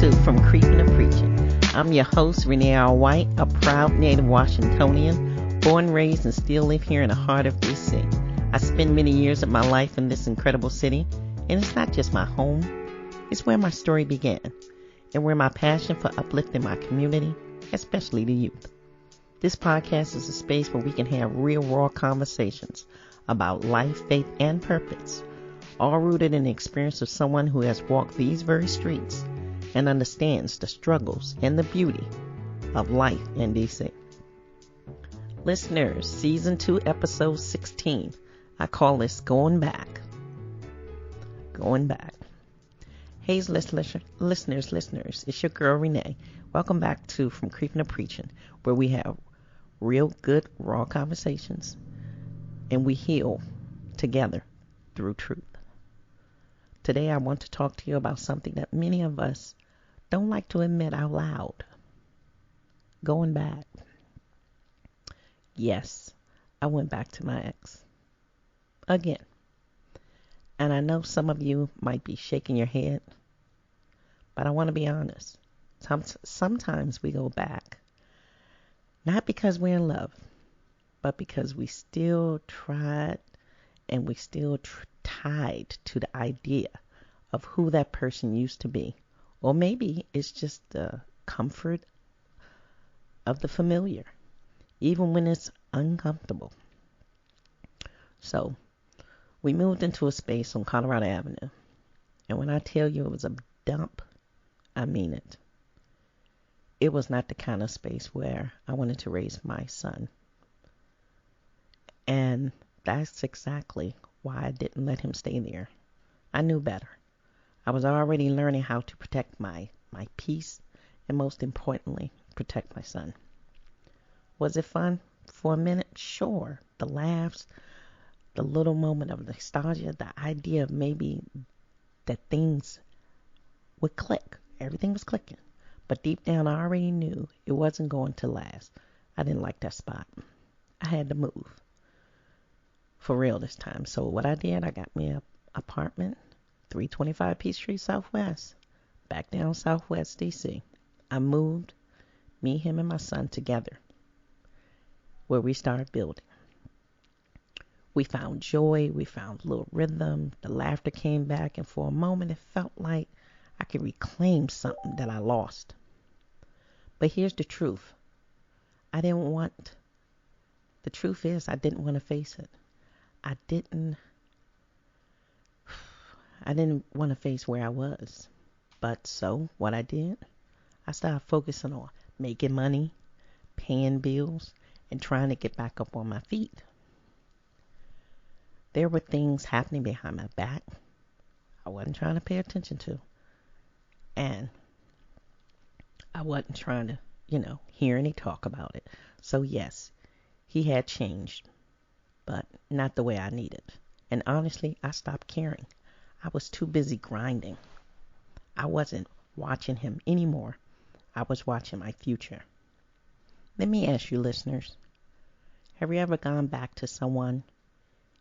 to From Creeping to Preaching. I'm your host, Renee R. White, a proud native Washingtonian, born, raised, and still live here in the heart of D.C. I spent many years of my life in this incredible city, and it's not just my home, it's where my story began, and where my passion for uplifting my community, especially the youth. This podcast is a space where we can have real, raw conversations about life, faith, and purpose, all rooted in the experience of someone who has walked these very streets and understands the struggles and the beauty of life in D.C. Listeners, Season 2, Episode 16. I call this Going Back. Going Back. Hey, listeners, it's your girl Renee. Welcome back to From Creeping to Preaching, where we have real good, raw conversations, and we heal together through truth. Today I want to talk to you about something that many of us don't like to admit out loud. Going back. Yes, I went back to my ex. Again. And I know some of you might be shaking your head, but I want to be honest. Sometimes we go back, not because we're in love, but because we still tried and we still tied to the idea of who that person used to be. Or maybe it's just the comfort of the familiar, even when it's uncomfortable. So, we moved into a space on Colorado Avenue. And when I tell you it was a dump, I mean it. It was not the kind of space where I wanted to raise my son. And that's exactly why I didn't let him stay there. I knew better. I was already learning how to protect my peace and, most importantly, protect my son. Was it fun? For a minute, sure. The laughs, the little moment of nostalgia, the idea of maybe that things would click. Everything was clicking. But deep down, I already knew it wasn't going to last. I didn't like that spot. I had to move. For real this time. So what I did, I got me an apartment, 325 Peachtree Southwest, back down Southwest DC. I moved, me, him, and my son together, where we started building. We found joy, we found a little rhythm, the laughter came back, and for a moment it felt like I could reclaim something that I lost. But here's the truth. The truth is I didn't want to face it. I didn't want to face where I was. But so what I did, I started focusing on making money, paying bills, and trying to get back up on my feet. There were things happening behind my back I wasn't trying to pay attention to. And I wasn't trying to, hear any talk about it. So yes, he had changed, but not the way I needed. And honestly, I stopped caring. I was too busy grinding. I wasn't watching him anymore. I was watching my future. Let me ask you, listeners, have you ever gone back to someone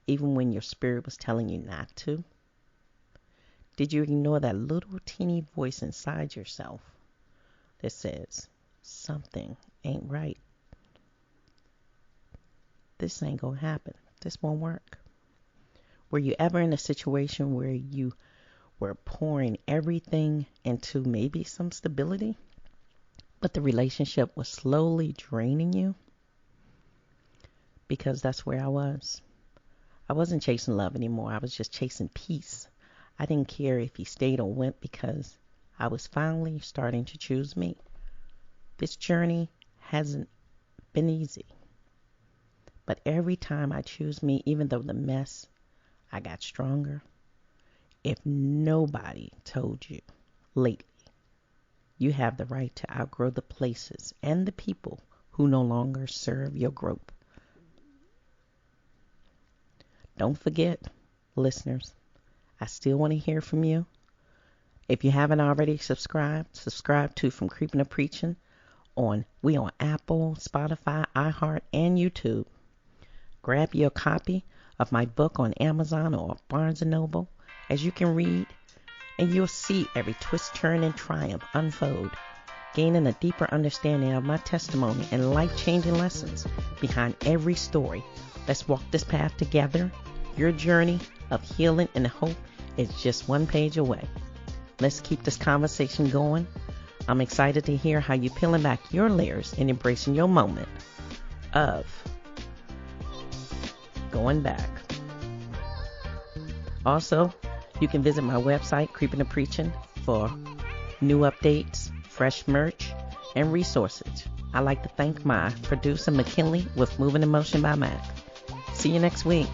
even when your spirit was telling you not to? Did you ignore that little teeny voice inside yourself that says, something ain't right? This ain't gonna happen. This won't work. Were you ever in a situation where you were pouring everything into maybe some stability, but the relationship was slowly draining you? Because that's where I was. I wasn't chasing love anymore. I was just chasing peace. I didn't care if he stayed or went because I was finally starting to choose me. This journey hasn't been easy. But every time I choose me, even though the mess, I got stronger. If nobody told you lately, you have the right to outgrow the places and the people who no longer serve your growth. Don't forget, listeners, I still want to hear from you. If you haven't already subscribe to From Creeping to Preaching. We on Apple, Spotify, iHeart, and YouTube. Grab your copy of my book on Amazon or Barnes & Noble. As you can read, and you'll see every twist, turn, and triumph unfold, gaining a deeper understanding of my testimony and life-changing lessons behind every story. Let's walk this path together. Your journey of healing and hope is just one page away. Let's keep this conversation going. I'm excited to hear how you're peeling back your layers and embracing your moment of going back. Also, you can visit my website, Creeping and Preaching, for new updates, fresh merch, and resources. I'd like to thank my producer, McKinley, with Moving in Motion by Mac. See you next week.